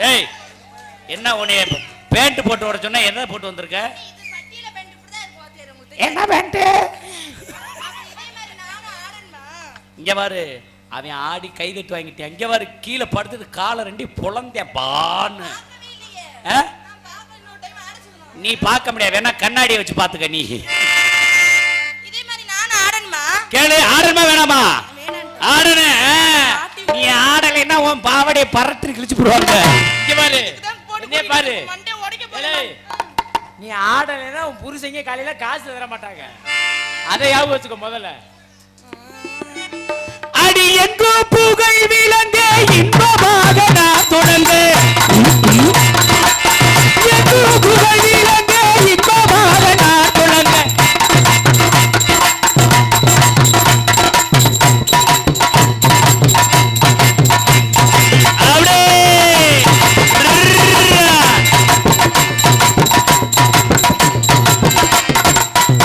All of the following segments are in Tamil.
ஏய் என்ன உன்னைய பேண்ட் போட்டு வர சொன்னா என்ன போட்டு வந்திருக்க? என்ன பேண்ட்? இங்க பாரு, அவன் ஆடி கை தட்டு வாங்கிட்டேன். இங்க பாரு, கீழே படுத்தது காலை ரெண்டி பொழந்தே பான்னு. நீ பார்க்க முடியாது, வேணா கண்ணாடியை வச்சு பாத்துக்க. நீ கேளு, ஆடணுமா வேணாமா? ஆடனு. நீ ஆடலைன்னா உன் பாவடைய பறத்து கிழிச்சு போடுவாங்க. இங்க பாரு, என்ன பாரு, நீ ஆடலைன்னா உன் புருஷங்க காலையில காசு தர மாட்டாங்க. அதை ஞாபகம் வச்சுக்கோ முதல்ல. அடி எங்கோ புகழ் விளங்க இன்பமாக நான் தொடங்க, எங்கோ புகழ் விளங்க இன்பமாக நான் தொடங்க.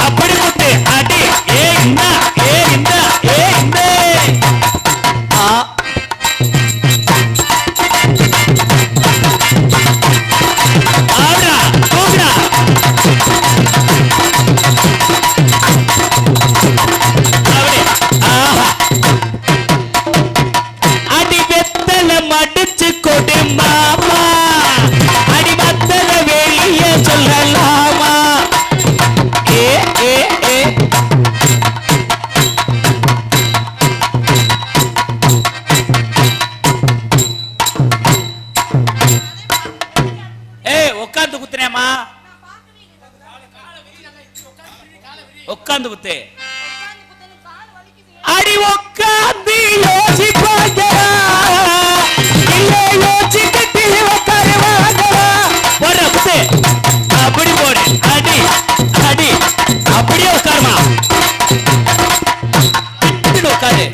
அப்படி முட்டு அடி ஏ இந்தா ஏ இந்தா ஏ இந்த அடி வெத்தல மடிச்சு கொடு மாமா, அடி வத்தல வெளியே சொல்லலாமா? ஏ ஏ ஏ உட்காந்து குத்துனேமா, உட்காந்து குத்து. அடி உட்காந்து யோசிப்பாங்க, இல்ல யோசிக்கிட்டு உட்காருவாங்க. போடுற குத்து, அப்படி போடு. அடி அடி அப்படியே உட்காருமா, உட்காரு.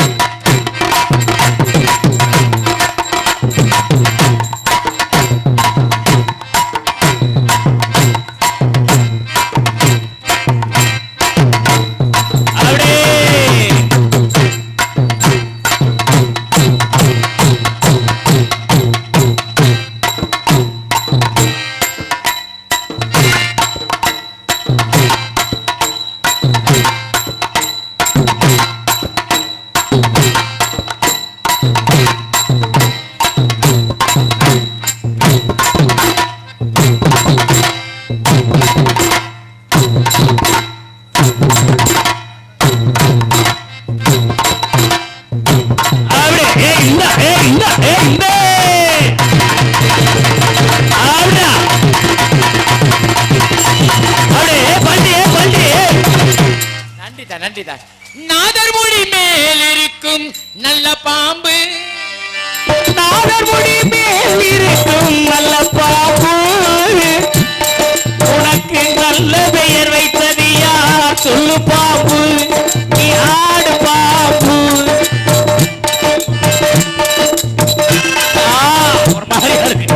நாதர்மொழி மேல் இருக்கும் நல்ல பாம்பு, நாதர்மொழி மேல் இருக்கும் நல்ல பாம்பு, உனக்கு நல்ல பெயர் வைத்தது யார் சொல்லு பாம்பு, நீ ஆடு பாம்பு. ஒரு மாதிரியா இருக்கு.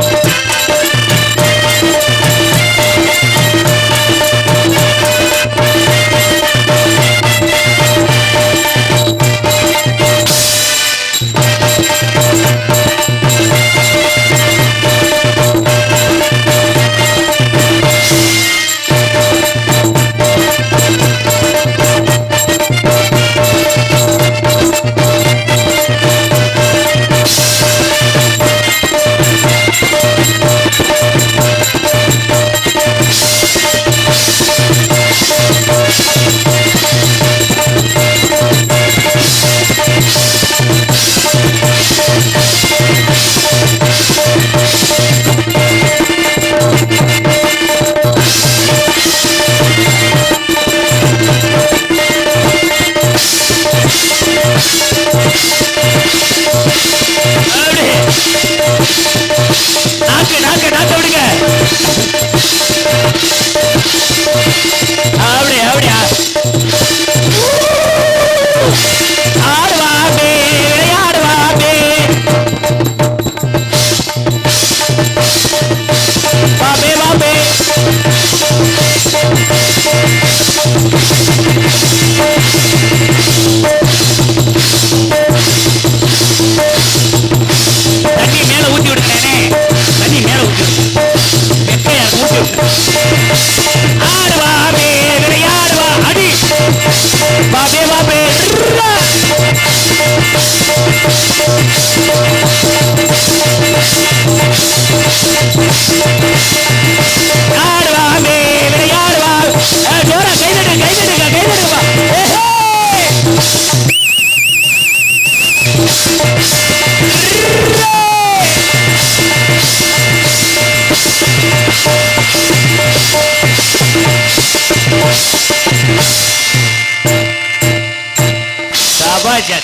தண்ணி ஆடுவாமே விளையாடுவா அடி பாபே பாபே ஆடுவாமே விளையாடுவா ஜோரா கைதடுங்க கைதடுங்க கைதடுங்க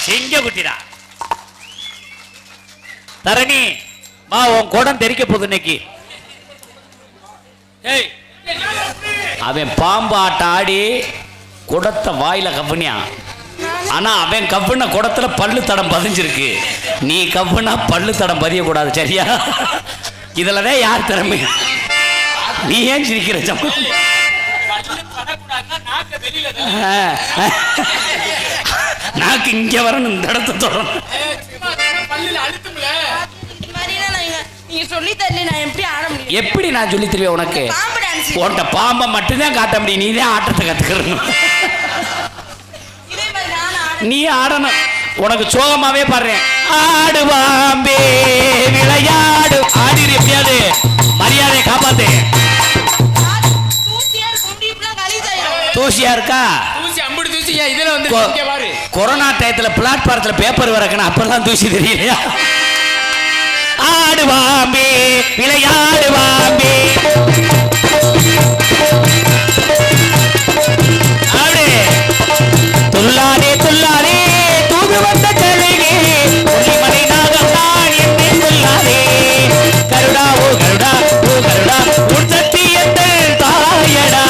சிங்க குட்டிடா தரணி மா உன் குடம் தெரிக்க போகுது இன்னைக்கு. அவன் பாம்பு ஆட்டம் ஆடி குடத்தை வாயில கவ்வுனியான். ஆனா அவன் கவ்வுன குடத்துல பல்லு தடம் பதிஞ்சிருக்கு. நீ கவ்வுனா பல்லு தடம் பதிய கூடாது சரியா? இதுலதான் யார் திறமை? நீ ஏன் சிரிக்கிற ஜம்மு? நாக்கு இங்க வரணும், இந்த இடத்த தொடரும். எப்படி நான் சொல்லி தருவேன் உனக்கு? உன்கிட்ட பாம்பை மட்டும்தான் காட்ட முடியும். நீதான் ஆட்டத்தை கத்துக்கணும். நீ ஆடணும். உனக்கு சோகமாவே பாடுறேன். ஆடுவாம்பே விளையாடு ஆடிரு எப்படியாது மரியாதையை காப்பாத்து. தூசியா இருக்கா? இதுல வந்து கொரோனா டயத்துல பிளாட்பாரத்துல பேப்பர் வரக்கணும் அப்பெல்லாம் தூசி தெரியலையா? ஆடுவாம்பே விளையாடுவாம்பே ஆடு துள்ளாதே துள்ளாதே தூது வந்த கலையே மலை நாகத்தான் என்னை சொல்லாதே கருடா ஓ கருடா ஓ கருடா உன் சத்தியத்தில் தாயடா.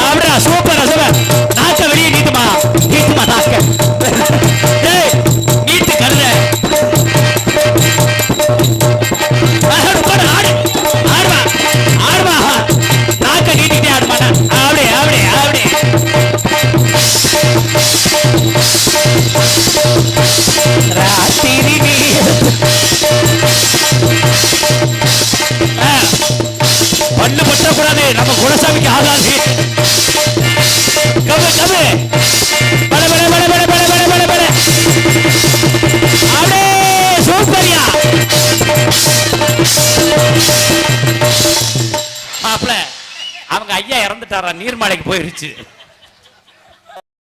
ஆடுறா சூப்பர் சூப்பர். நாக்க வெளியே நீட்டுமா நீட்டுமா நாக்க நீட்டு கருத ஆடு ஆடுவா ஆடுவா நாக்க நீட்டிட்டே ஆடுமாடா. அப்படியே அப்படியே அப்படியே ராத்திரி பல்லு பற்றக்கூடாது. நம்ம குலசாமிக்கு ஆகாது. கபு கபு பட பட பட பட பட பட பட பட அப்படியே சூப்பரியா மாப்பிள. அவங்க ஐயா இறந்துட்டாரா, நீர்மலைக்கு போயிருச்சு.